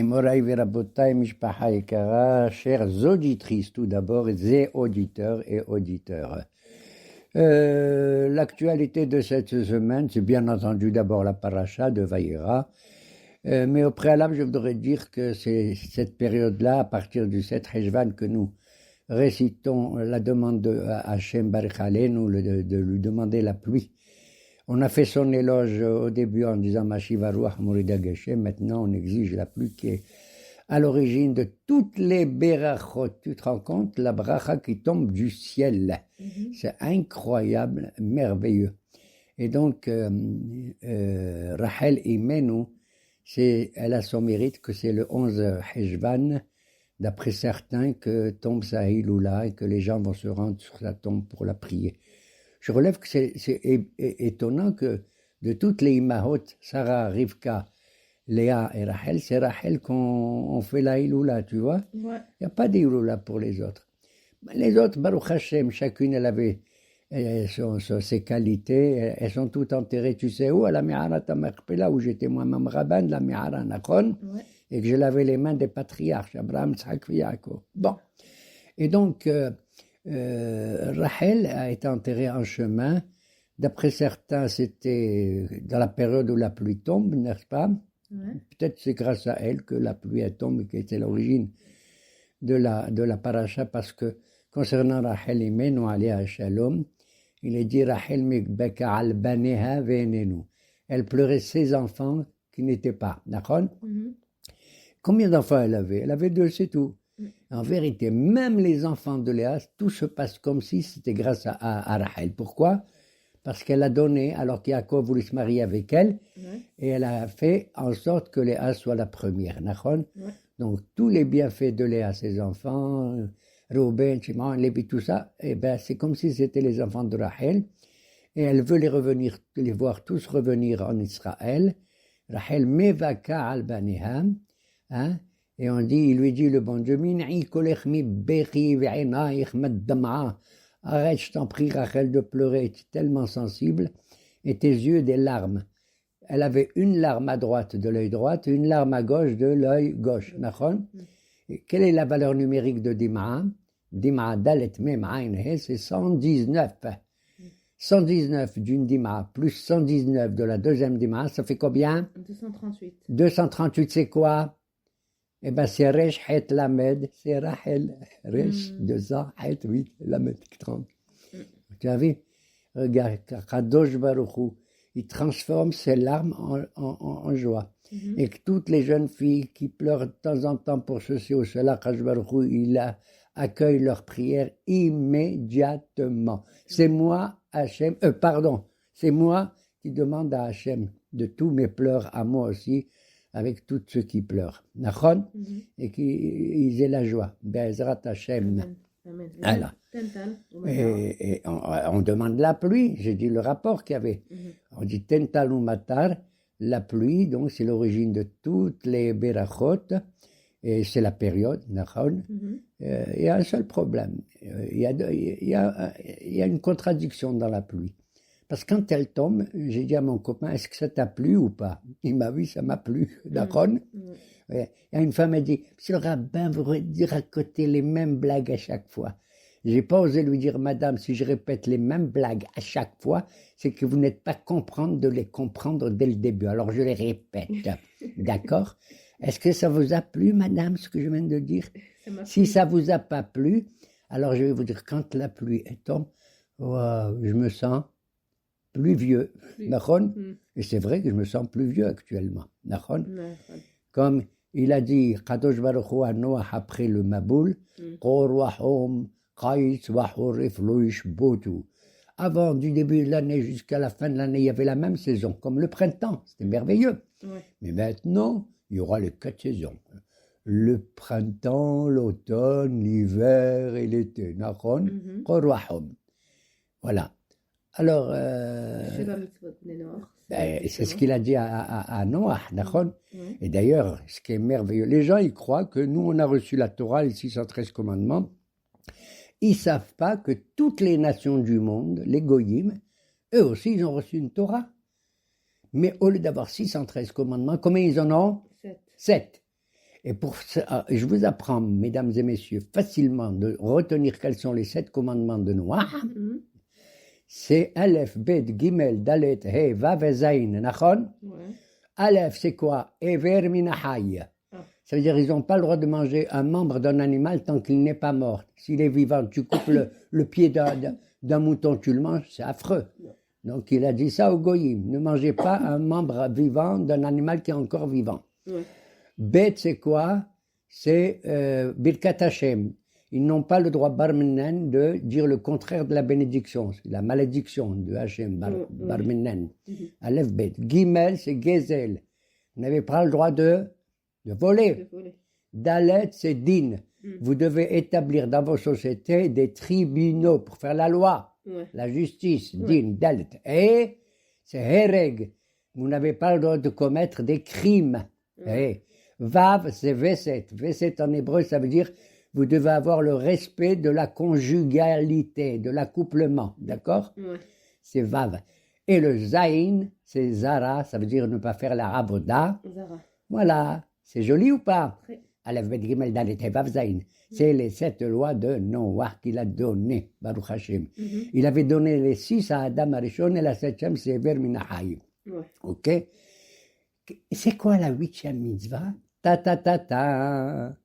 Moraï Verabotaï Mishpaha Ekara, chères auditrices tout d'abord, et auditeurs et auditeurs. L'actualité de cette semaine, c'est bien entendu d'abord la paracha de Vaïra, mais au préalable, je voudrais dire que c'est cette période-là, à partir du 7 Heshvan, que nous récitons la demande de Hachem Baruch Aleinu, de lui demander la pluie. On a fait son éloge au début en disant Mashiva Ruach Morida Geshem. Maintenant, on exige la pluie qui est à l'origine de toutes les berachot. Tu te rends compte, la bracha qui tombe du ciel. C'est incroyable, merveilleux. Et donc, Rachel Imenu, elle a son mérite que c'est le 11 Heshvan, d'après certains, que tombe sa Hiloula et que les gens vont se rendre sur sa tombe pour la prier. Je relève que c'est étonnant que de toutes les Imahot, Sarah, Rivka, Léa et Rachel, c'est Rachel qu'on fait la Hiloula, tu vois. Il n'y a pas d'Hiloula pour les autres. Les autres, Baruch Hashem, chacune, elle avait ses qualités, elles sont toutes enterrées, tu sais où, à la Mihara Tamerpela, où j'étais moi-même rabbin de la Mihara Nachon, et que je lavais les mains des patriarches, Abraham, Tzak, Yaakov. Bon. Et donc, Rachel a été enterrée en chemin. D'après certains, c'était dans la période où la pluie tombe, n'est-ce pas? Peut-être c'est grâce à elle que la pluie tombe, qui était l'origine de la paracha, parce que concernant Rachel Imenu alayha shalom, il est dit Rachel mikbeka al baneha ve'enenu. Elle pleurait ses enfants qui n'étaient pas. D'accord? Combien d'enfants elle avait? Elle avait 2, c'est tout. En vérité, même les enfants de Léa, tout se passe comme si c'était grâce à Rachel. Pourquoi? Parce qu'elle a donné, alors qu'Yaakov voulait se marier avec elle, et elle a fait en sorte que Léa soit la première. Donc, tous les bienfaits de Léa, ses enfants, Reuben, Shimon, Lévi, tout ça, eh ben, c'est comme si c'était les enfants de Rachel. Et elle veut les voir tous revenir en Israël. Rachel mevaka al baneham, hein? Et on dit, il lui dit, le bon Dieu, arrête, je t'en prie, Rachel, de pleurer, tu es tellement sensible, et tes yeux des larmes. Elle avait une larme à droite de l'œil droit et une larme à gauche de l'œil gauche. Quelle est la valeur numérique de Dim'a? Dim'a dalet mem ayn he, c'est 119. 119 d'une Dim'a plus 119 de la deuxième Dim'a, ça fait combien? 238. 238, c'est quoi? Eh bien, c'est Resh Het Lamed, c'est Rachel. Resh 200, Het 8, Lamed 30. Tu as vu? Regarde, Kadosh Baruch Hu, il transforme ses larmes en joie. Et que toutes les jeunes filles qui pleurent de temps en temps pour ceci ou cela, Kadosh Baruch Hu, il accueille leurs prières immédiatement. C'est moi, Hachem, c'est moi qui demande à Hachem de tous mes pleurs à moi aussi, avec tous ceux qui pleurent, et qu'ils aient la joie. Be'ezrat Hashem. Amen. Alors, et on demande la pluie, j'ai dit le rapport qu'il y avait. On dit Tental ou Matar, la pluie, donc c'est l'origine de toutes les berachot, et c'est la période, il y a un seul problème, il y a une contradiction dans la pluie. Parce que quand elle tombe, j'ai dit à mon copain, est-ce que ça t'a plu ou pas? Il m'a dit, ça m'a plu, d'accord? Et une femme m'a dit, monsieur le rabbin, vous racontez les mêmes blagues à chaque fois. J'ai pas osé lui dire, madame, si je répète les mêmes blagues à chaque fois, c'est que vous n'êtes pas de les comprendre dès le début. Alors je les répète, d'accord? Est-ce que ça vous a plu, madame, ce que je viens de dire? Si ça vous a pas plu, alors je vais vous dire, quand la pluie tombe, wow, je me sens plus vieux, et c'est vrai que je me sens plus vieux actuellement, comme il a dit Kadosh Baruch Hu à Noah après le Maboul, avant du début de l'année jusqu'à la fin de l'année, il y avait la même saison, comme le printemps, c'était merveilleux. Mais maintenant, il y aura les 4 saisons. Le printemps, l'automne, l'hiver et l'été. Voilà. Alors, c'est ce qu'il a dit à Noah, et d'ailleurs, ce qui est merveilleux, les gens, ils croient que nous, on a reçu la Torah, les 613 commandements, ils ne savent pas que toutes les nations du monde, les goyim, eux aussi, ils ont reçu une Torah. Mais au lieu d'avoir 613 commandements, combien ils en ont? 7. 7. Et pour ça, je vous apprends, mesdames et messieurs, facilement de retenir quels sont les 7 commandements de Noah. C'est Aleph, Bet, Gimel, Dalet, He, Vav et Zayn, Nachon. Aleph, c'est quoi? Ever minahai. Ça veut dire qu'ils n'ont pas le droit de manger un membre d'un animal tant qu'il n'est pas mort. S'il est vivant, tu coupes le pied d'un mouton, tu le manges, c'est affreux. Donc il a dit ça au Goyim. Ne mangez pas un membre vivant d'un animal qui est encore vivant. Bet, c'est quoi? C'est Birkat Hashem. Ils n'ont pas le droit, Barminen, de dire le contraire de la bénédiction. C'est la malédiction de Hashem, Barminen. Aleph, Bet. Gimel, c'est Gezel. Vous n'avez pas le droit de voler. Dalet, c'est Din. Vous devez établir dans vos sociétés des tribunaux pour faire la loi, la justice. Din, Dalet. Et c'est Hereg. Vous n'avez pas le droit de commettre des crimes. Et Vav, c'est Veset. Veset en hébreu, ça veut dire vous devez avoir le respect de la conjugalité, de l'accouplement. D'accord? C'est Vav. Et le Zain, c'est Zara, ça veut dire ne pas faire la Avoda. Voilà. C'est joli ou pas? Aleph, Bet, Gimel, Dalet, He, Vav, Zain. C'est les 7 lois de Noah qu'il a données, Baruch Hashem. Il avait donné les 6 à Adam Arishon et la 7e, c'est Ever Minahai. Ok? C'est quoi la 8e mitzvah? Ta.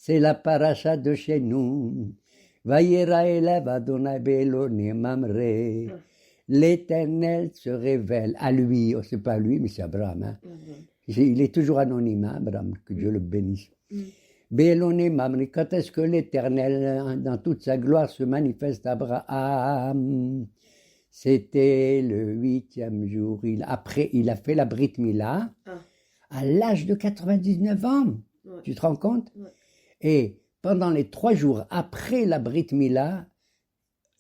C'est la paracha de chez nous. Vayera Elav Adonai Be'elonim Mamre. L'Éternel se révèle à lui. Oh, c'est pas lui, mais c'est Abraham. Hein. Il est toujours anonyme, hein, Abraham, que Dieu le bénisse. Be'elonim Mamre. Quand est-ce que l'Éternel, dans toute sa gloire, se manifeste à Abraham? C'était le 8e jour. Après, il a fait la Brit Mila à l'âge de 99 ans. Tu te rends compte? Et pendant les 3 jours après la Brit Mila,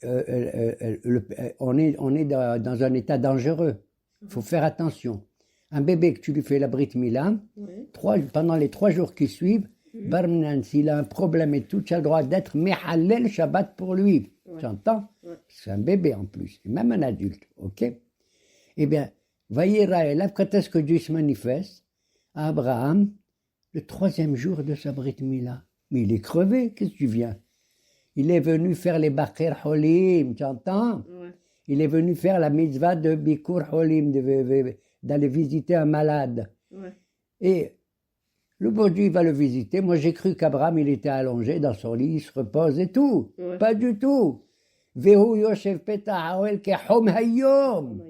on est dans un état dangereux. Il faut faire attention. Un bébé que tu lui fais la Brit Mila, pendant les 3 jours qui suivent, Barminan, s'il a un problème et tout, tu as le droit d'être Mehalel Shabbat pour lui. Tu entends? C'est un bébé en plus, et même un adulte. Ok? Eh bien, Vayera Elav, quand est-ce que Dieu se manifeste? À Abraham, le 3e jour de sa Brit Mila. Mais il est crevé, qu'est-ce que tu viens? Il est venu faire les Bakir Holim, tu entends? Il est venu faire la mitzvah de Bikur Holim, d'aller visiter un malade. Et le bon Dieu, il va le visiter. Moi, j'ai cru qu'Abraham, il était allongé dans son lit, il se repose et tout. Pas du tout. Vehu Yoshev Peta Haoel Kehom Hayom.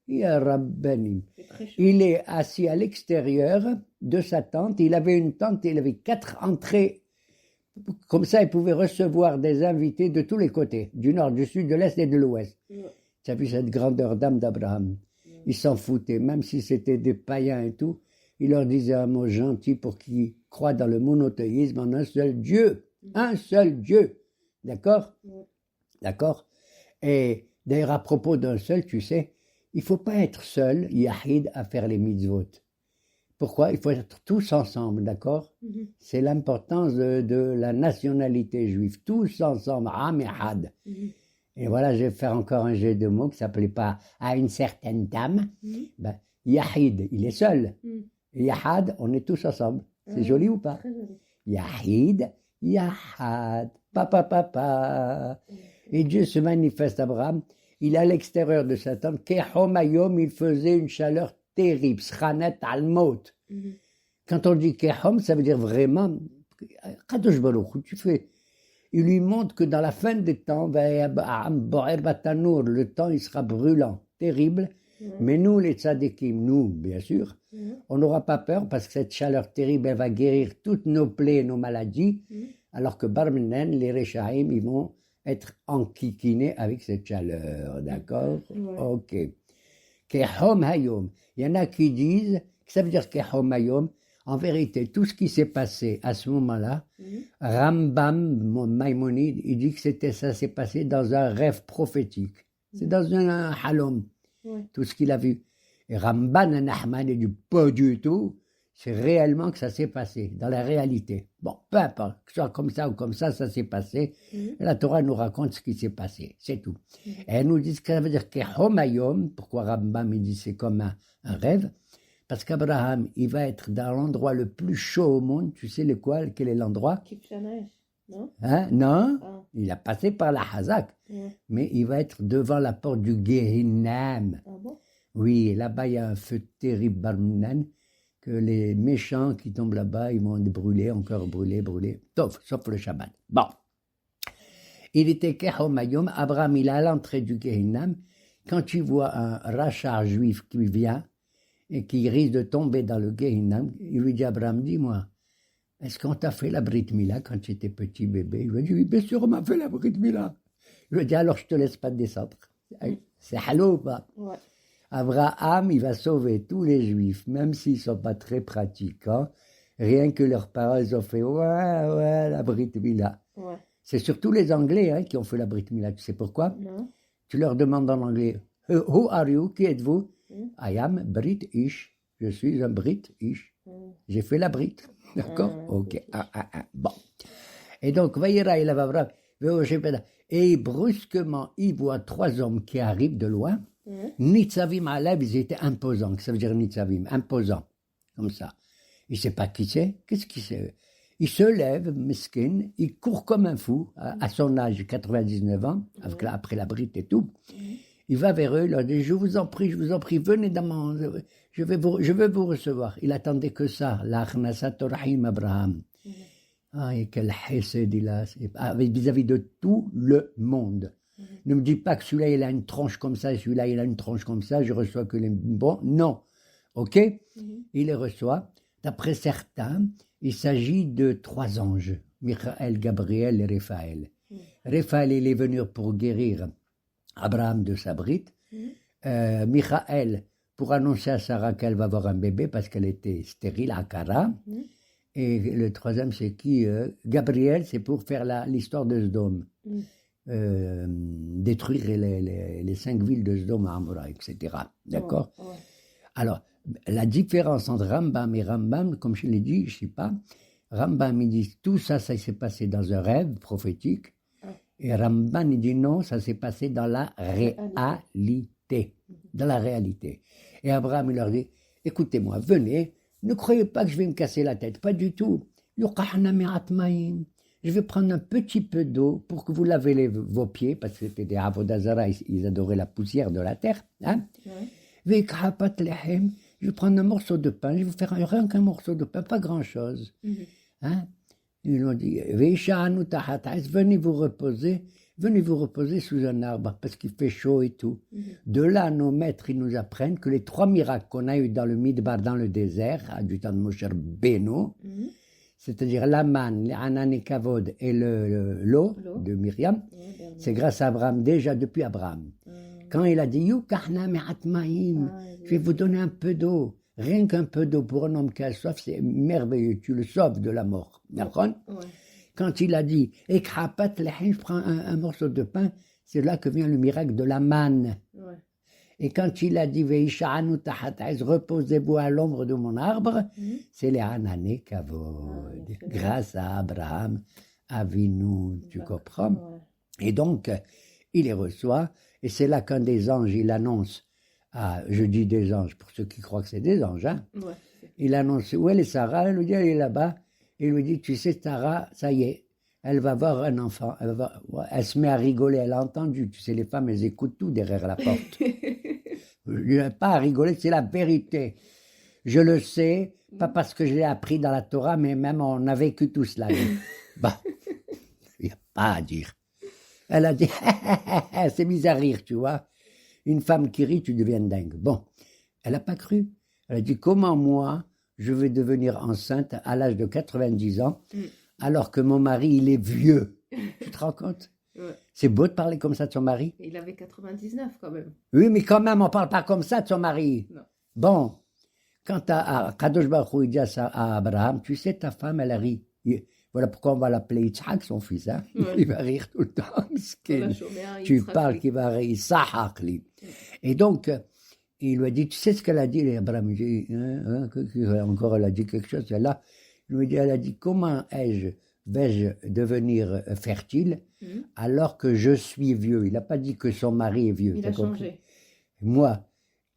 Il est assis à l'extérieur de sa tente. Il avait une tente, il avait 4 entrées. Comme ça, il pouvait recevoir des invités de tous les côtés, du nord, du sud, de l'est et de l'ouest. Tu as vu cette grandeur d'âme d'Abraham? Il s'en foutait, même si c'était des païens et tout. Il leur disait un mot gentil pour qu'ils croient dans le monothéisme en un seul Dieu. Un seul Dieu. D'accord? D'accord? Et d'ailleurs, à propos d'un seul, tu sais, il ne faut pas être seul, Yahid, à faire les mitzvot. Pourquoi? Il faut être tous ensemble, d'accord? C'est l'importance de la nationalité juive. Tous ensemble, Am et Had. Et voilà, je vais faire encore un jeu de mots qui ne s'appelait pas à une certaine dame. Ben, Yahid, il est seul. Yahad, on est tous ensemble. C'est joli ou pas? Yahid, Yahad, papa. Et Dieu se manifeste à Abraham. Il est à l'extérieur de sa tente. Kehomayom, il faisait une chaleur terrible. Schanet al-mot. Quand on dit Kehom, ça veut dire vraiment. Kadosh Baruch, tu fais. Il lui montre que dans la fin des temps, le temps il sera brûlant, terrible. Mais nous, les tzadikim, nous, bien sûr, on n'aura pas peur parce que cette chaleur terrible, elle va guérir toutes nos plaies et nos maladies, alors que Barminen, les Rechaim, ils vont être enquiquinés avec cette chaleur, d'accord? Ok. Kehom Hayom. Il y en a qui disent, que ça veut dire Kehom Hayom. En vérité, tout ce qui s'est passé à ce moment-là, Rambam, mon Maïmonide, il dit que ça s'est passé dans un rêve prophétique. C'est dans un halom, tout ce qu'il a vu. Et Ramban Nachman, il dit pas du tout, c'est réellement que ça s'est passé, dans la réalité. Bon, peu importe, que ce soit comme ça ou comme ça s'est passé. La Torah nous raconte ce qui s'est passé, c'est tout. Et elle nous dit que ça veut dire que Homayom, pourquoi Rambam il dit c'est comme un rêve? Parce qu'Abraham, il va être dans l'endroit le plus chaud au monde. Tu sais quel est l'endroit? Kipchanaï, non? Hein? Non, Ah. il a passé par la Hazak. Ouais. Mais il va être devant la porte du Gehinam. Ah bon? Oui, là-bas, il y a un feu terrible, Barminan, que les méchants qui tombent là-bas, ils vont brûler, encore brûler. Sauf le Shabbat. Bon. Il était Kehomayom, Abraham, il est à l'entrée du Gehinam. Quand tu vois un rachat juif qui vient et qui risque de tomber dans le Gehinam, il lui dit, Abraham, dis-moi, est-ce qu'on t'a fait la Brit Mila quand tu étais petit bébé? Il lui dit, oui, bien sûr, on m'a fait la Brit Mila. Je lui dis, alors je te laisse pas descendre. C'est hallo ou pas? Ouais. Abraham, il va sauver tous les juifs, même s'ils ne sont pas très pratiquants. Rien que leurs parents, ils ont fait, ouais, la Brit Mila. Ouais. C'est surtout les Anglais qui ont fait la Brit Mila. Tu sais pourquoi? Non. Tu leur demandes en anglais, who are you? Qui êtes-vous? I am British. Je suis un British. J'ai fait la Brit. D'accord? Ok. Bon. Et donc, Vaïra et Abraham, et brusquement, il voit 3 hommes qui arrivent de loin. Nitzavim Alev, ils étaient imposants. Ça veut dire Nitzavim, imposants. Comme ça. Il ne sait pas qui c'est. Qu'est-ce qu'il sait? Il se lève, mesquin, il court comme un fou, à son âge, 99 ans, après la Brit et tout. Il va vers eux, il leur dit, je vous en prie, venez dans mon... Je veux vous recevoir. Il attendait que ça, l'Achnasat Rahim Abraham. Ah, et quel chesed il a, vis-à-vis de tout le monde. Ne me dis pas que celui-là, il a une tronche comme ça, et celui-là, il a une tronche comme ça, je reçois que les bons. Non. Ok? Il les reçoit. D'après certains, il s'agit de 3 anges, Michael, Gabriel et Raphaël. Raphaël, il est venu pour guérir Abraham de sa brite. Michael, pour annoncer à Sarah qu'elle va avoir un bébé parce qu'elle était stérile à Kara. Et le 3e, c'est qui? Gabriel, c'est pour faire l'histoire de Sodome. Détruire les 5 villes de Sodome, Amora, etc. D'accord? Ouais. Alors, la différence entre Rambam et Rambam, comme je l'ai dit, je ne sais pas, Rambam, il dit tout ça s'est passé dans un rêve prophétique, et Rambam, il dit non, ça s'est passé dans la réalité. Dans la réalité. Et Abraham, il leur dit, écoutez-moi, venez, ne croyez pas que je vais me casser la tête, pas du tout. Je vais prendre un petit peu d'eau pour que vous lavez vos pieds, parce que c'était des Avodazara, ils adoraient la poussière de la terre. Hein? Je vais prendre un morceau de pain, je vais vous faire rien qu'un morceau de pain, pas grand-chose. Hein? Ils ont dit, venez vous reposer sous un arbre, parce qu'il fait chaud et tout. De là, nos maîtres, ils nous apprennent que les 3 miracles qu'on a eu dans le Midbar, dans le désert, du temps de Moshe Beno, c'est-à-dire la manne, l'Anan et Kavod et l'eau de Myriam, c'est grâce à Abraham, déjà depuis Abraham. Quand il a dit, je vais vous donner un peu d'eau, rien qu'un peu d'eau pour un homme qui a soif, c'est merveilleux, tu le sauves de la mort. D'accord? Quand il a dit, je prends un morceau de pain, c'est là que vient le miracle de la manne. Et quand il a dit, reposez-vous à l'ombre de mon arbre, c'est les Hanané Kavod, grâce à Abraham, Avinu, tu comprends? Et donc, il les reçoit, et c'est là qu'un des anges, il annonce, je dis des anges, pour ceux qui croient que c'est des anges, hein? Il annonce, où est Sarah? Elle lui dit, elle est là-bas. Il lui dit, tu sais, Sarah, ça y est, elle va avoir un enfant. Elle se met à rigoler, elle a entendu. Tu sais, les femmes, elles écoutent tout derrière la porte. Je n'ai pas à rigoler, c'est la vérité. Je le sais, pas parce que je l'ai appris dans la Torah, mais même on a vécu tout cela. Bah, il n'y a pas à dire. Elle a dit, c'est mis à rire, tu vois. Une femme qui rit, tu deviens dingue. Bon, elle n'a pas cru. Elle a dit, comment moi, je vais devenir enceinte à l'âge de 90 ans, alors que mon mari, il est vieux. Tu te rends compte? C'est beau de parler comme ça de son mari. Il avait 99 quand même. Oui, mais quand même, on ne parle pas comme ça de son mari. Non. Bon, quand Kadosh Baruch Hu dit à Abraham, tu sais, ta femme, elle a ri. Voilà pourquoi on va l'appeler Yitzhak, son fils. Hein? Il va rire tout le temps. Tu parles qu'il va rire. Sahakli. Et donc, il lui a dit, tu sais ce qu'elle a dit? Abraham dit, encore elle a dit quelque chose. Elle a dit, comment vais-je devenir fertile alors que je suis vieux? Il n'a pas dit que son mari est vieux. Il a changé. Moi,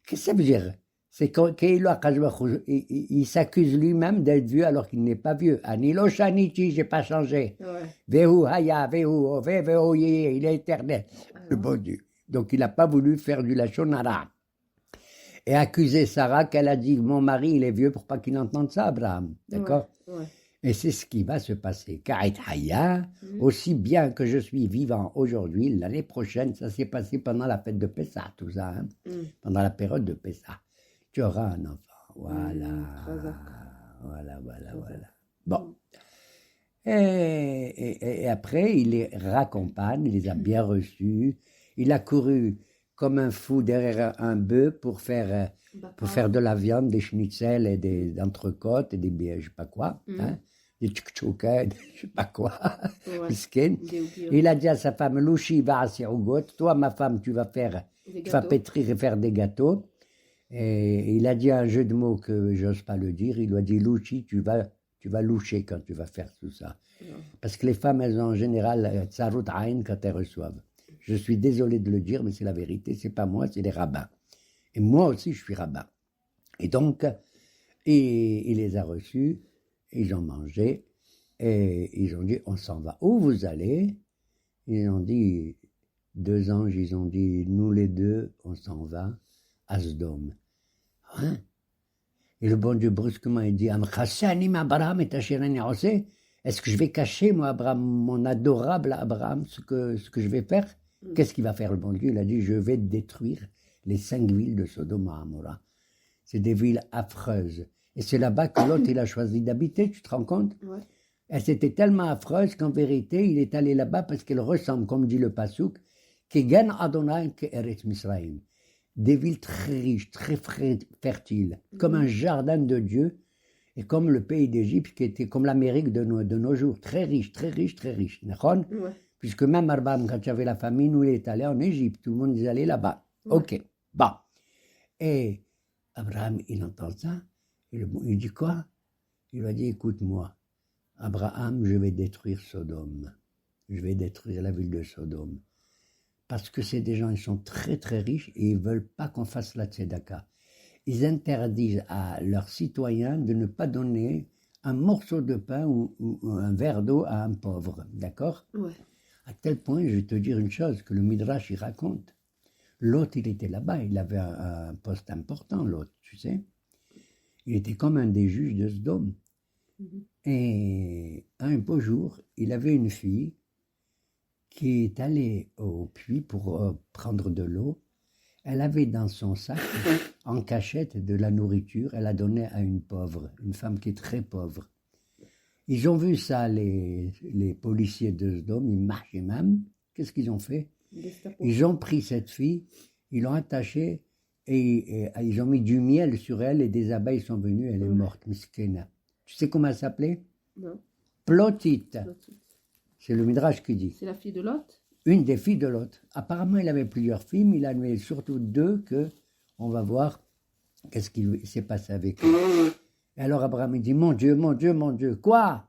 qu'est-ce que ça veut dire? C'est qu'il s'accuse lui-même d'être vieux alors qu'il n'est pas vieux. Anilo Shanichi, j'ai pas changé. Ouais. Vehu Haya, Vehu Ove, Vehu Ye, il est éternel. Le bon Dieu. Donc il n'a pas voulu faire du Lachon Hara. Et accuser Sarah qu'elle a dit mon mari il est vieux pour pas qu'il entende ça, Abraham. D'accord? Ouais. Et c'est ce qui va se passer. Karit Haya, aussi bien que je suis vivant aujourd'hui, l'année prochaine, ça s'est passé pendant la fête de Pessah, tout ça, hein? Pendant la période de Pessah. Tu auras un enfant. Voilà. Voilà. Bon. Et après, il les raccompagne, il les a bien reçus. Il a couru comme un fou derrière un bœuf pour faire de la viande, des schnitzels et des entrecôtes et des je sais pas quoi, hein, des tchouk-tchouka, je sais pas quoi, miskin. Il a dit à sa femme, Louchi va à Sirougot, toi ma femme tu vas pétrir et faire des gâteaux. Et il a dit un jeu de mots que j'ose pas le dire, il lui a dit Louchi tu vas loucher quand tu vas faire tout ça. Parce que les femmes elles ont en général tsarut aïn quand elles reçoivent. Je suis désolé de le dire, mais c'est la vérité, c'est pas moi, c'est les rabbins. Et moi aussi, je suis rabbin. Et donc, il les a reçus, ils ont mangé, et ils ont dit, on s'en va. Où vous allez? Ils ont dit, 2 anges, ils ont dit, nous les deux, on s'en va à Sdom. Hein? Et le bon Dieu, brusquement, il dit, est-ce que je vais cacher, moi, Abraham, mon adorable Abraham, ce que je vais faire? Qu'est-ce qu'il va faire le bon Dieu? Il a dit, je vais détruire les 5 villes de Sodome et Amora. C'est des villes affreuses. Et c'est là-bas que l'autre, il a choisi d'habiter, tu te rends compte? Ouais. Elle c'était tellement affreuse qu'en vérité, il est allé là-bas parce qu'elle ressemble, comme dit le Passouk, Kegen Adonai Ke'eretz Misraïm. Des villes très riches, très fertiles, comme un jardin de Dieu, et comme le pays d'Égypte, qui était comme l'Amérique de nos jours, très riche, très riche, très riche. Ouais. Puisque même Abraham, quand il y avait la famine, où il est allé en Égypte, tout le monde est allé là-bas. Ouais. Ok, bon. Et Abraham, il entend ça, il dit quoi? Il lui a dit, écoute-moi, Abraham, je vais détruire Sodome. Je vais détruire la ville de Sodome. Parce que c'est des gens, ils sont très très riches et ils ne veulent pas qu'on fasse la tzedaka. Ils interdisent à leurs citoyens de ne pas donner un morceau de pain ou un verre d'eau à un pauvre, d'accord? Ouais. À tel point, je vais te dire une chose, que le Midrash, il raconte. L'autre, il était là-bas, il avait un poste important, l'autre, tu sais. Il était comme un des juges de Sodome. Et un beau jour, il avait une fille qui est allée au puits pour prendre de l'eau. Elle avait dans son sac, en cachette, de la nourriture. Elle a donné à une pauvre, une femme qui est très pauvre. Ils ont vu ça, les policiers de Sodome, ils marchaient même. Qu'est-ce qu'ils ont fait? Ils ont pris cette fille, ils l'ont attachée et ils ont mis du miel sur elle et des abeilles sont venues, elle est morte, miskena. Tu sais comment elle s'appelait? Non. Plotit. C'est le Midrash qui dit. C'est la fille de Lot? Une des filles de Lot. Apparemment, il avait plusieurs filles, mais il en avait surtout 2 que on va voir qu'est-ce qui s'est passé avec eux. Et alors Abraham, il dit, mon Dieu, mon Dieu, mon Dieu, quoi?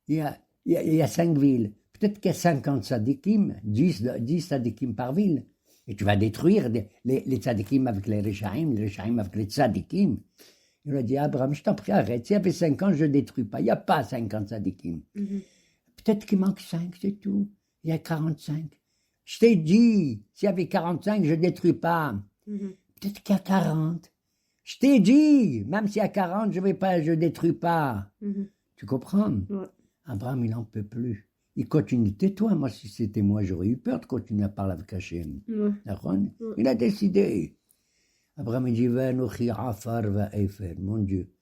Il y a 5 villes. Peut-être qu'il y a 50 tzadikim, 10 tzadikim par ville. Et tu vas détruire les tzadikim avec les rechaim avec les tzadikim. Il a dit, Abraham, je t'en prie, arrête. S'il y avait 50, je ne détruis pas. Il n'y a pas 50 tzadikim. Peut-être qu'il manque 5, c'est tout. Il y a 45. Je t'ai dit, s'il y avait 45, je ne détruis pas. Peut-être qu'il y a 40. Je t'ai dit, même s'il y a 40, je ne détruis pas. Tu comprends? Ouais. Abraham, il n'en peut plus. Il continue, tais-toi, moi si c'était moi, j'aurais eu peur de continuer à parler avec Hachem. Il a décidé. Abraham il dit, mon Dieu,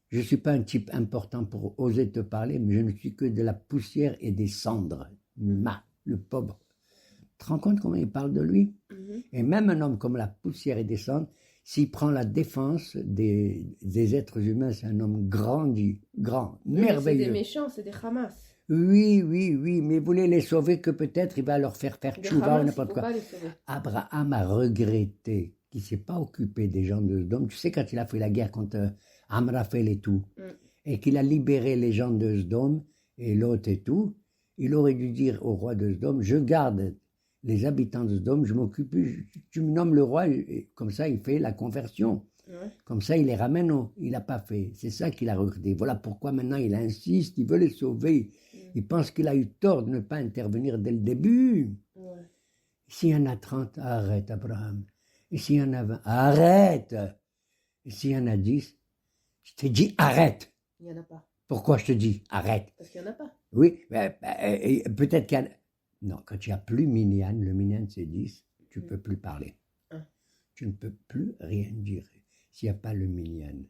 je ne suis pas un type important pour oser te parler, mais je ne suis que de la poussière et des cendres. Le pauvre. Tu te rends compte comment il parle de lui? Et même un homme comme la poussière et des cendres, s'il prend la défense des êtres humains, c'est un homme grand, merveilleux. C'est des méchants, c'est des Hamas. Oui, mais il voulait les sauver que peut-être il va leur faire tchouva ou n'importe quoi. Abraham a regretté qu'il ne s'est pas occupé des gens de Sodome. Tu sais, quand il a fait la guerre contre Amraphel et tout, et qu'il a libéré les gens de Sodome et Lot et tout, il aurait dû dire au roi de Sodome, je garde les habitants de Sodome, je m'occupe, tu me nommes le roi, et comme ça il fait la conversion. Ouais. Comme ça, il les ramène, il n'a pas fait. C'est ça qu'il a regretté. Voilà pourquoi maintenant il insiste, il veut les sauver. Il pense qu'il a eu tort de ne pas intervenir dès le début. Ouais. S'il y en a 30, arrête, Abraham. Et s'il y en a 20, arrête. Et s'il y en a 10, je te dis arrête. Il n'y en a pas. Pourquoi je te dis arrête? Parce qu'il n'y en a pas. Oui, peut-être qu'il y a... Non, quand il n'y a plus minyan, le minyan c'est 10, tu ne peux plus parler. Tu ne peux plus rien dire s'il n'y a pas le minyan.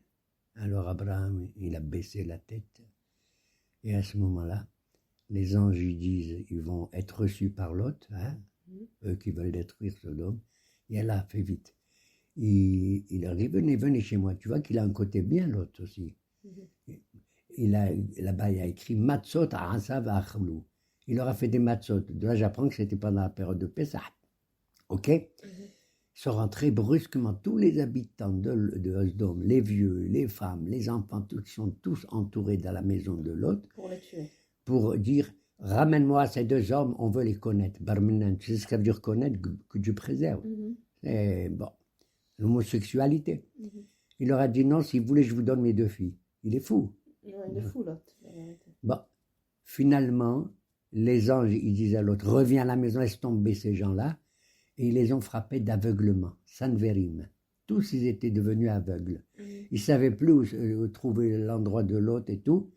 Alors Abraham, il a baissé la tête. Et à ce moment-là, les anges lui disent, ils vont être reçus par Lot, hein, eux qui veulent détruire Sodome. Et elle a fait vite. Il leur dit, venez chez moi. Tu vois qu'il a un côté bien, Lot aussi. Là-bas, il a écrit Matzot Asav Achlou. Il leur a fait des matzot. De là, j'apprends que c'était pendant la période de Pessah. Ok? Ils sont rentrés brusquement. Tous les habitants de Sodome, les vieux, les femmes, les enfants, tous sont tous entourés dans la maison de Lot. Pour les tuer. Pour dire, ramène-moi ces deux hommes, on veut les connaître. Barminan, tu sais ce que ça veut dire connaître, que Dieu préserve. Et bon, l'homosexualité. Il leur a dit non, si vous voulez, je vous donne mes deux filles. Il est fou. Ouais, il est fou, l'autre. Bon, finalement, les anges, ils disent à l'autre, reviens à la maison, laisse tomber ces gens-là. Et ils les ont frappés d'aveuglement, sanverim. Tous, ils étaient devenus aveugles. Ils ne savaient plus où trouver l'endroit de l'autre et tout.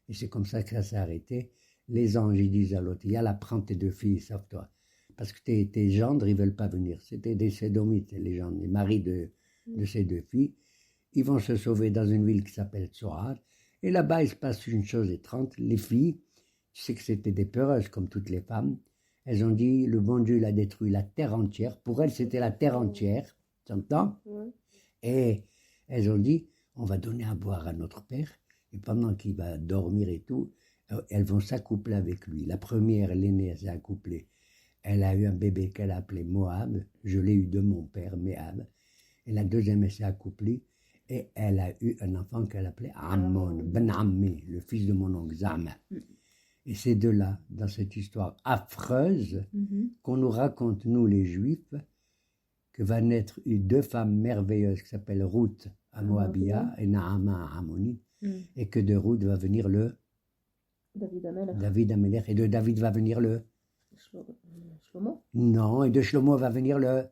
Et c'est comme ça que ça s'est arrêté. Les anges, ils disent à l'autre, Yallah, prends tes deux filles, sauve-toi. Parce que tes gendres, ils ne veulent pas venir. C'était des sédomites, les gendres, les maris de ces deux filles. Ils vont se sauver dans une ville qui s'appelle Tsoar. Et là-bas, il se passe une chose étrange. Les filles, tu sais que c'était des peureuses comme toutes les femmes. Elles ont dit, le bon Dieu, il a détruit la terre entière. Pour elles, c'était la terre entière. Tu entends? Et elles ont dit, on va donner à boire à notre père. Et pendant qu'il va dormir et tout, elles vont s'accoupler avec lui. La première, l'aînée, elle s'est accouplée. Elle a eu un bébé qu'elle a appelé Moab. Je l'ai eu de mon père, Méab. Et la deuxième, elle s'est accouplée. Et elle a eu un enfant qu'elle appelait Ammon, Ben Ammi, le fils de mon oncle Zama. Et c'est de là, dans cette histoire affreuse, qu'on nous raconte, nous les Juifs, que va naître deux femmes merveilleuses qui s'appellent Ruth à Moabia et Naama à Ammonite, et que de Ruth va venir le David Amelech, et de David va venir le Shlomo. Non, et de Shlomo va venir le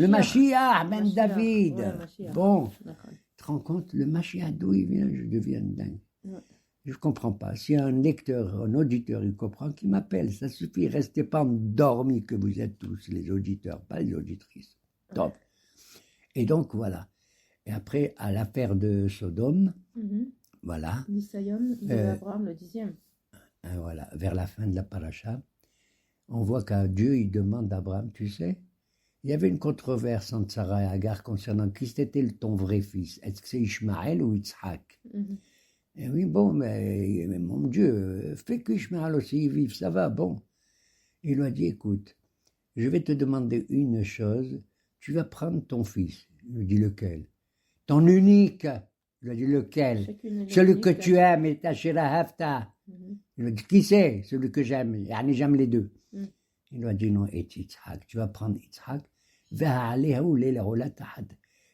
Mashiach, même David. Ouais, Mashiach. Bon, D'accord. tu te rends compte, le Mashiach, d'où il vient, je deviens dingue. Ouais. Je ne comprends pas. Si un lecteur, un auditeur, il comprend, qu'il m'appelle. Ça suffit. Restez pas endormis que vous êtes tous, les auditeurs, pas les auditrices. Top. Et donc, voilà. Et après, à l'affaire de Sodome, voilà. Nisayon de Abraham, le 10e. Voilà, vers la fin de la paracha, on voit qu'à Dieu, il demande à Abraham, tu sais, il y avait une controverse entre Sarah et Agar concernant qui c'était ton vrai fils. Est-ce que c'est Ishmaël ou Yitzhak? Et oui, bon, mais mon Dieu, fais qu'Ishmaël aussi vive, ça va, bon. Il lui a dit, écoute, je vais te demander une chose, tu vas prendre ton fils. Il lui dit, lequel? Ton unique. Il lui a dit, lequel? Celui que tu aimes, et ta Shira Hafta. Il lui a dit, qui c'est? Celui que j'aime. J'aime les deux. Il lui a dit, non, et Yitzhak. Tu vas prendre Yitzhak,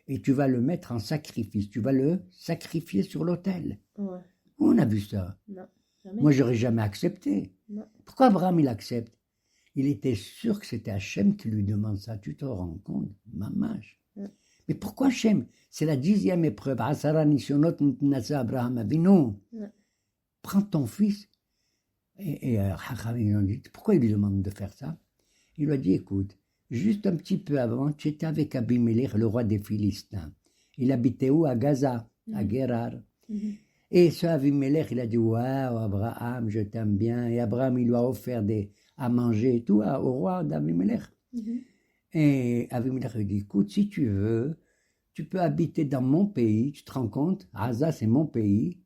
et tu vas le mettre en sacrifice. Tu vas le sacrifier sur l'autel. Ouais. On a vu ça. Non, jamais. Moi, j'aurais jamais accepté. Non. Pourquoi Abraham, il accepte? Il était sûr que c'était Hachem qui lui demande ça. Tu te rends compte? Mamash. Mais pourquoi Hachem? C'est la 10e épreuve. Asara Nishonot Nitnasa Abraham Avinu. Prends ton fils. Et ils ont dit, pourquoi il lui demande de faire ça? Il lui a dit, écoute, juste un petit peu avant, tu étais avec Abimelech, le roi des Philistins. Il habitait où? À Gaza, à Guérar. Et ce Abimelech, il a dit, waouh, Abraham, je t'aime bien. Et Abraham, il lui a offert à manger et tout au roi d'Abimelech. Et Abimelech lui dit, écoute, si tu veux, tu peux habiter dans mon pays, tu te rends compte? Gaza, c'est mon pays.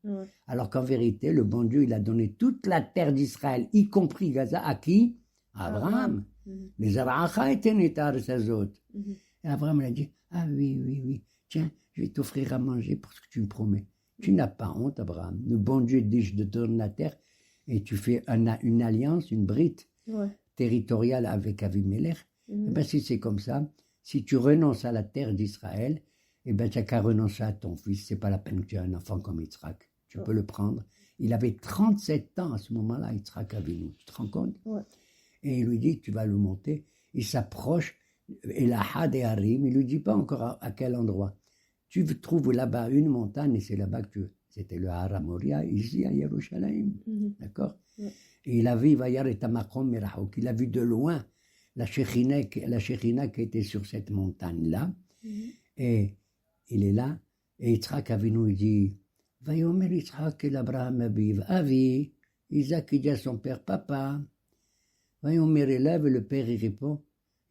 Alors qu'en vérité, le bon Dieu, il a donné toute la terre d'Israël, y compris Gaza, à qui? À Abraham. Les Aracha étaient nétar ces autres. Et Abraham a dit, ah oui, tiens, je vais t'offrir à manger pour ce que tu me promets. Tu n'as pas honte, Abraham. Le bon Dieu dit, je te donne la terre, et tu fais une alliance, une brite territoriale avec Abimelech. Et bien si c'est comme ça, si tu renonces à la terre d'Israël, eh bien, tu n'as qu'à renoncer à ton fils. C'est pas la peine que tu aies un enfant comme Yitzhak. Tu peux le prendre. Il avait 37 ans à ce moment-là, Yitzhak Avinu. Tu te rends compte? Ouais. Et il lui dit, tu vas le monter. Il s'approche, et la Had et Harim, il lui dit pas encore à quel endroit. Tu trouves là-bas une montagne, et c'est là-bas que tu... C'était le Har Moria, ici à Yerushalayim. D'accord? Ouais. Et il a vu, il a vu de loin la Shekhinah qui était sur cette montagne-là. Et il est là, et Yitzhak Avinu, il dit, Vayomer Yitzhak el Abraham Aviv, Avi, Isaac il dit à son père, papa. Vayomer élève, et le père il répond,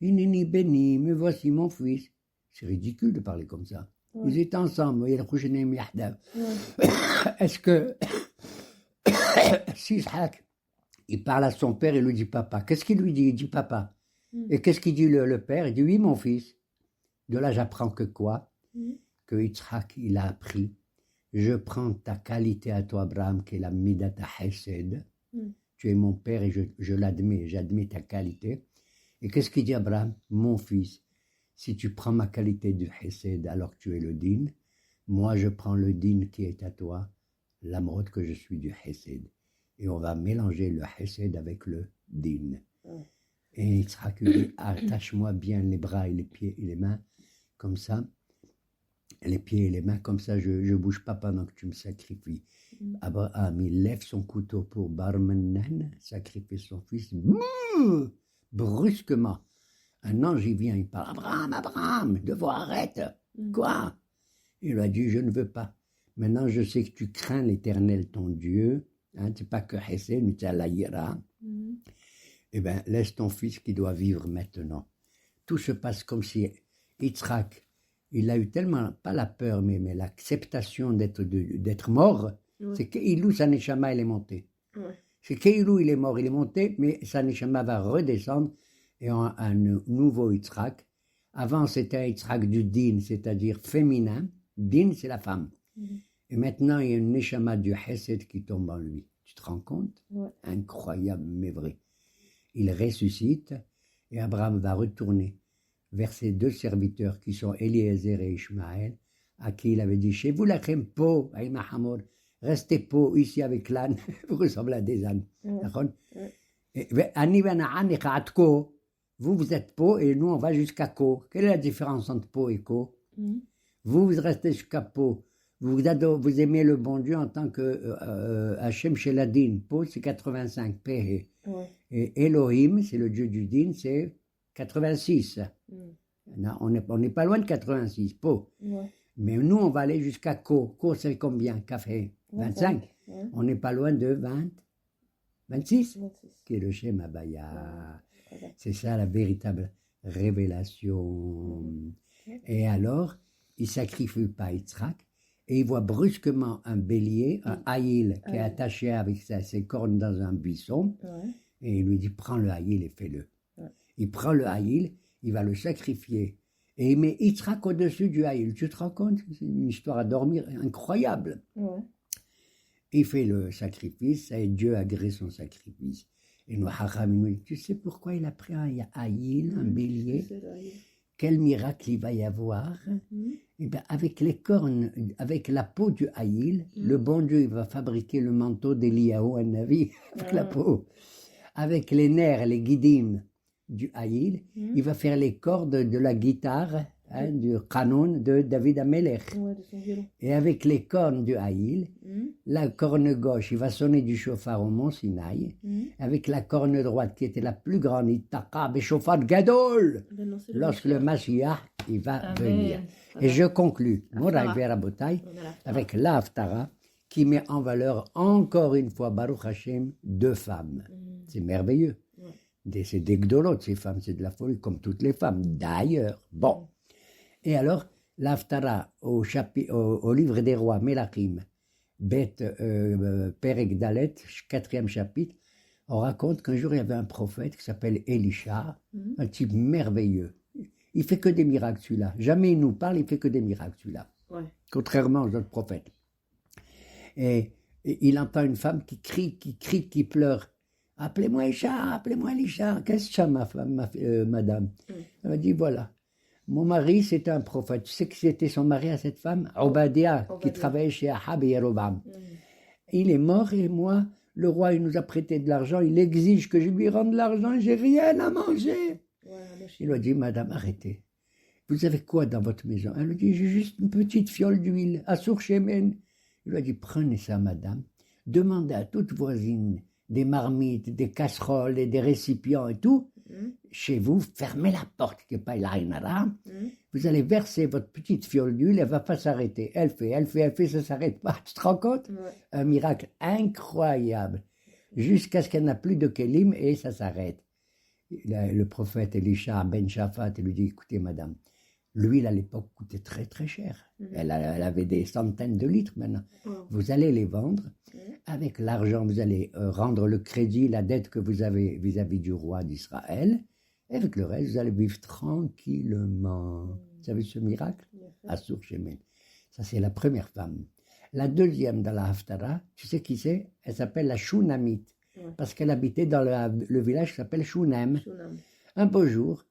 Inini béni, me voici mon fils. C'est ridicule de parler comme ça. Ouais. Ils étaient ensemble, Ouais. est-ce que si Yitzhak, il parle à son père, il lui dit papa, qu'est-ce qu'il lui dit? Il dit papa. Et qu'est-ce qu'il dit le père? Il dit oui mon fils. De là j'apprends que quoi? Que Yitzhak il a appris, je prends ta qualité à toi Abraham qui est la midata hesed. Tu es mon père et je l'admets, j'admets ta qualité. Et qu'est-ce qu'il dit Abraham? Mon fils, si tu prends ma qualité du hesed alors que tu es le din, moi je prends le din qui est à toi, l'amrod que je suis du hesed. Et on va mélanger le hesed avec le din. Et Yitzhak lui dit, attache-moi bien les bras et les pieds et les mains, comme ça, les pieds et les mains, comme ça je ne bouge pas pendant que tu me sacrifies. Abraham, il lève son couteau pour Barmenan, sacrifier son fils. Brusquement, un ange il vient, il parle, Abraham, devoir arrête. Quoi? Il lui a dit, je ne veux pas. Maintenant, je sais que tu crains l'Éternel, ton Dieu. Hein, c'est pas que Hesed, mais tu as la Yira. Eh bien, laisse ton fils qui doit vivre maintenant. Tout se passe comme si Yitzhak, il a eu tellement, pas la peur, mais l'acceptation d'être mort, c'est qu'Ilou, sa neshama, elle est montée. C'est qu'Ilou, il est mort, il est monté, mais sa neshama va redescendre et en un nouveau Yitzhak. Avant, c'était un Yitzhak du din, c'est-à-dire féminin. Din, c'est la femme. Et maintenant, il y a une neshama du Hesed qui tombe en lui. Tu te rends compte? Incroyable, mais vrai. Il ressuscite et Abraham va retourner vers ses deux serviteurs qui sont Eliezer et Ishmaël, à qui il avait dit, chez vous, la po, Aïma Hamor, restez po ici avec l'âne, vous ressemblez à des ânes. Vous êtes po et nous, on va jusqu'à ko. Quelle est la différence entre po et ko? Vous restez jusqu'à po. Vous aimez le bon Dieu en tant que Hachem Sheladin. Po, c'est 85, Pehe. Et Elohim, c'est le Dieu du din, c'est 86. Non, on n'est pas loin de 86, Po. Mais nous, on va aller jusqu'à Ko. Ko, c'est combien? Café 25. On n'est pas loin de 26, qui est le Shem Abaya. C'est ça la véritable révélation. Et alors, il ne sacrifie pas Yitzhak, et il voit brusquement un bélier, un haïl, qui est attaché avec ses cornes dans un buisson, et il lui dit, prends le haïl et fais-le. Il prend le haïl, il va le sacrifier, et il met Yitzhak au-dessus du haïl. Tu te rends compte? C'est une histoire à dormir incroyable. Il fait le sacrifice, et Dieu agrée son sacrifice. Et nous, Haram, tu sais pourquoi il a pris un haïl, un bélier? Quel miracle il va y avoir? Eh bien, avec les cornes, avec la peau du haïl, le bon Dieu il va fabriquer le manteau d'Eliyahu Hanavi, avec la peau. Avec les nerfs, les guidim du haïl, il va faire les cordes de la guitare, hein, du canon de David Amelech. Et avec les cornes du haïl, la corne gauche, il va sonner du chauffard au mont Sinaï. Avec la corne droite, qui était la plus grande, il taqa chauffard gadol. Lorsque le Mashiach, il va venir. Et je conclus, Moraï Rabotai, avec l'Haftara, qui met en valeur encore une fois, Baruch Hashem, deux femmes. C'est merveilleux. C'est des gdolot, ces femmes, c'est de la folie, comme toutes les femmes, d'ailleurs. Bon. Et alors, l'Haftara, au livre des rois, Melachim, Beth Perek Dalet, 4e chapitre, on raconte qu'un jour, il y avait un prophète qui s'appelle Elisha, un type merveilleux. Il fait que des miracles, celui-là. Jamais il nous parle, il fait que des miracles, celui-là. Contrairement aux autres prophètes. Et il entend une femme qui crie, qui pleure. Appelez-moi Elisha, appelez-moi Elisha. Qu'est-ce que ça, madame? Elle m'a dit, voilà. Mon mari, c'était un prophète. Tu sais qui c'était son mari à cette femme? Obadiah, qui Obadiah. travaillait chez Ahab et Yeroboam. Mhm. Il est mort et moi, le roi, il nous a prêté de l'argent. Il exige que je lui rende l'argent. J'ai rien à manger. Ouais, Il lui a dit, madame, arrêtez. Vous avez quoi dans votre maison? Elle lui a dit, j'ai juste une petite fiole d'huile, à Sourchemen. Il lui a dit, prenez ça, madame. Demandez à toute voisine des marmites, des casseroles et des récipients et tout. Mhm. Chez vous, fermez la porte, qui n'est pas la Ainara. Mhm. Vous allez verser votre petite fiole d'huile, elle ne va pas s'arrêter. Elle fait, ça ne s'arrête pas. Tu te rends compte? Ouais. Un miracle incroyable. Jusqu'à ce qu'elle n'a plus de kelim et ça s'arrête. Le prophète Elisha ben Shaphat lui dit, écoutez madame, l'huile à l'époque coûtait très très cher. Mhm. Elle avait des centaines de litres maintenant. Wow. Vous allez les vendre. Mhm. Avec l'argent, vous allez rendre le crédit, la dette que vous avez vis-à-vis du roi d'Israël. Et avec le reste, vous allez vivre tranquillement. Vous savez ce miracle? Bien fait. À Sourchemen. Ça, c'est la première femme. La deuxième dans la Haftara, tu sais qui c'est? Elle s'appelle la Shunamite. Ouais. Parce qu'elle habitait dans le village qui s'appelle Shunem. Shunam. Un beau jour,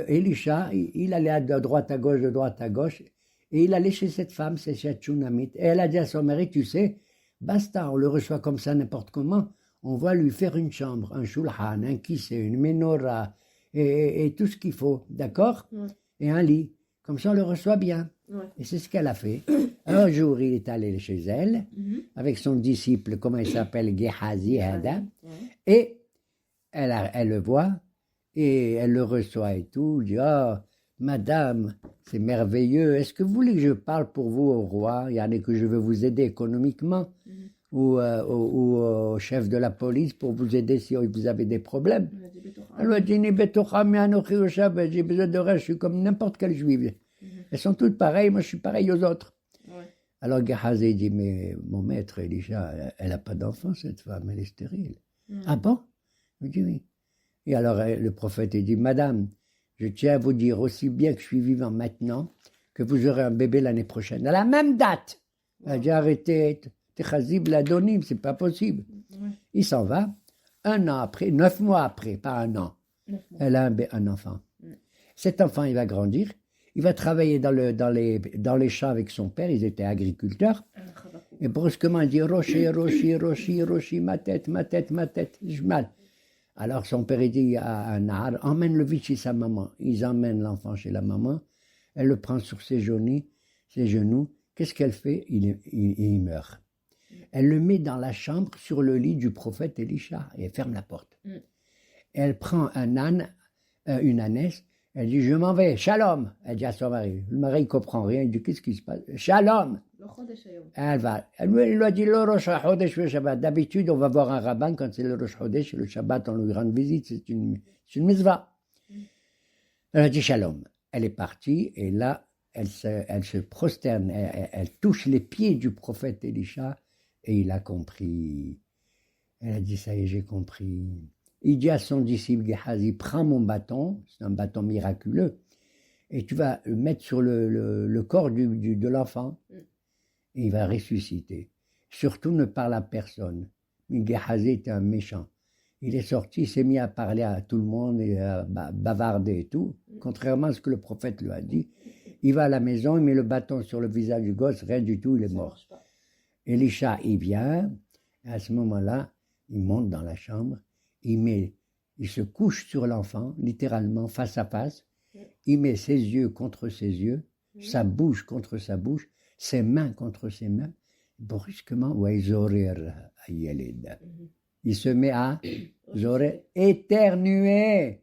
Elisha, il allait de droite à gauche, et il allait chez cette femme, c'est cette Shunamite. Et elle a dit à son mari, tu sais, basta, on le reçoit comme ça n'importe comment, on va lui faire une chambre, un shulhan, un kissé, une menorah, et tout ce qu'il faut, d'accord? Ouais. Et un lit. Comme ça, on le reçoit bien. Ouais. Et c'est ce qu'elle a fait. Un jour, il est allé chez elle, Mhm. avec son disciple, comment il s'appelle, Gehazi, Hada, Ouais. et elle le voit, et elle le reçoit et tout. Elle dit, oh, madame, c'est merveilleux. Est-ce que vous voulez que je parle pour vous au roi? Il y en a que je veux vous aider économiquement, Mhm. ou au chef de la police pour vous aider si vous avez des problèmes. Elle a dit, Betocha. Elle lui a dit, Ni betocha mi anochi o Shabbat, j'ai besoin de rien, je suis comme n'importe quelle juive. Mhm. Elles sont toutes pareilles, moi je suis pareil aux autres. Ouais. Alors Gehazi dit, mais mon maître Elisha, elle n'a pas d'enfant cette femme, elle est stérile. Mhm. Ah bon? Il dit oui. Et alors le prophète il dit, madame, je tiens à vous dire aussi bien que je suis vivant maintenant, que vous aurez un bébé l'année prochaine, à la même date. Elle a dit, arrêtez, t'es chazib l'adonim, c'est pas possible. Ouais. Il s'en va. 1 an après, 9 mois après, pas 1 an, 9 mois. elle a un enfant. Mm. Cet enfant, il va grandir. Il va travailler dans les champs avec son père. Ils étaient agriculteurs. Un Habakkuk. Et brusquement, il dit Roshi, ma tête, j'ai mal. Alors son père, il dit à Nahar, emmène-le vite chez sa maman. Ils emmènent l'enfant chez la maman. Elle le prend sur ses genoux. Qu'est-ce qu'elle fait? Il meurt. Elle le met dans la chambre sur le lit du prophète Elisha et elle ferme la porte. Mm. Elle prend un âne, une ânesse, elle dit, je m'en vais, shalom. Elle dit à son mari. Le mari ne comprend rien, il dit, qu'est-ce qui se passe? Shalom. Le Chodesh Hayom. Elle va. Elle lui a dit, le Rosh Chodesh, le Shabbat. D'habitude, on va voir un rabbin quand c'est le Rosh Chodesh, le Shabbat, on lui rend visite, c'est une mitzvah. Elle a dit shalom. Elle est partie et là, elle se prosterne, elle touche les pieds du prophète Elisha et il a compris. Elle a dit, ça y est, j'ai compris. Il dit à son disciple Gehazi, prends mon bâton, c'est un bâton miraculeux, et tu vas le mettre sur le corps de l'enfant, et il va ressusciter. Surtout ne parle à personne. Mais Gehazi était un méchant. Il est sorti, il s'est mis à parler à tout le monde, et à bavarder et tout, contrairement à ce que le prophète lui a dit. Il va à la maison, il met le bâton sur le visage du gosse, rien du tout, il est Ça mort. marche pas. Elisha, il vient, et à ce moment-là, il monte dans la chambre, il se couche sur l'enfant, littéralement, face à face, il met ses yeux contre ses yeux, sa bouche contre sa bouche, ses mains contre ses mains, brusquement, il se met à éternuer.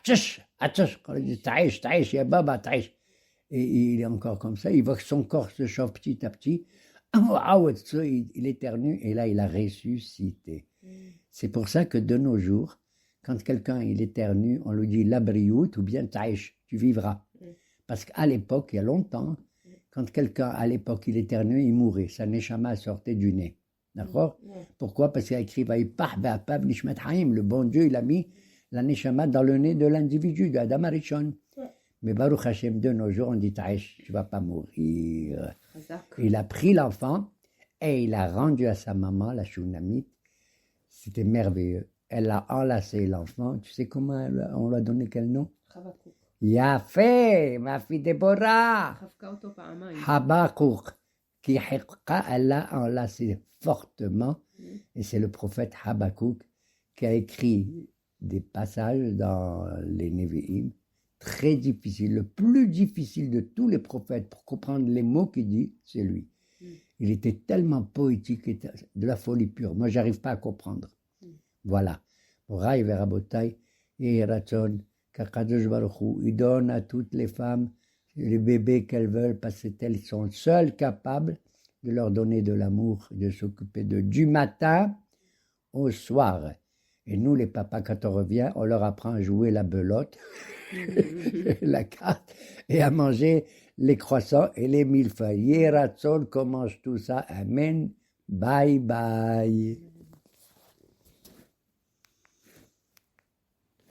Quand il dit taïch, ya baba, taïch. Et il est encore comme ça, il voit que son corps se chauffe petit à petit, il éternue, et là, il a ressuscité. C'est pour ça que de nos jours, quand quelqu'un il éternue, on lui dit labriout ou bien taïch, tu vivras. Parce qu'à l'époque, il y a longtemps, quand quelqu'un à l'époque il éternue, il mourait, sa neshama sortait du nez. D'accord? Pourquoi? Parce qu'il a écrit le bon Dieu, il a mis la neshama dans le nez de l'individu, de Adam Arishon. Mais Baruch Hashem, de nos jours, on dit taïch, tu ne vas pas mourir. Il a pris l'enfant et il l'a rendu à sa maman, la Shunamite. C'était merveilleux. Elle a enlacé l'enfant. Tu sais comment on lui a donné quel nom? Habakkuk. יפה, ma fille Déborah. חבקה אותו פעמיים. Habakkuk, qui hiqqa, elle l'a enlacé fortement. Et c'est le prophète Habakkuk qui a écrit des passages dans les Nevi'im très difficiles. Le plus difficile de tous les prophètes pour comprendre les mots qu'il dit, c'est lui. Il était tellement poétique, de la folie pure. Moi, j'arrive pas à comprendre. Voilà. Moraï Verabotai et Ratson, Kakadosh Baruch Hu, il donne à toutes les femmes les bébés qu'elles veulent parce qu'elles sont seules capables de leur donner de l'amour, de s'occuper d'eux du matin au soir. Et nous, les papas, quand on revient, on leur apprend à jouer la belote, la carte, et à manger les croissants et les millefeuilles. Yeratzon commence tout ça. Amen. Bye bye.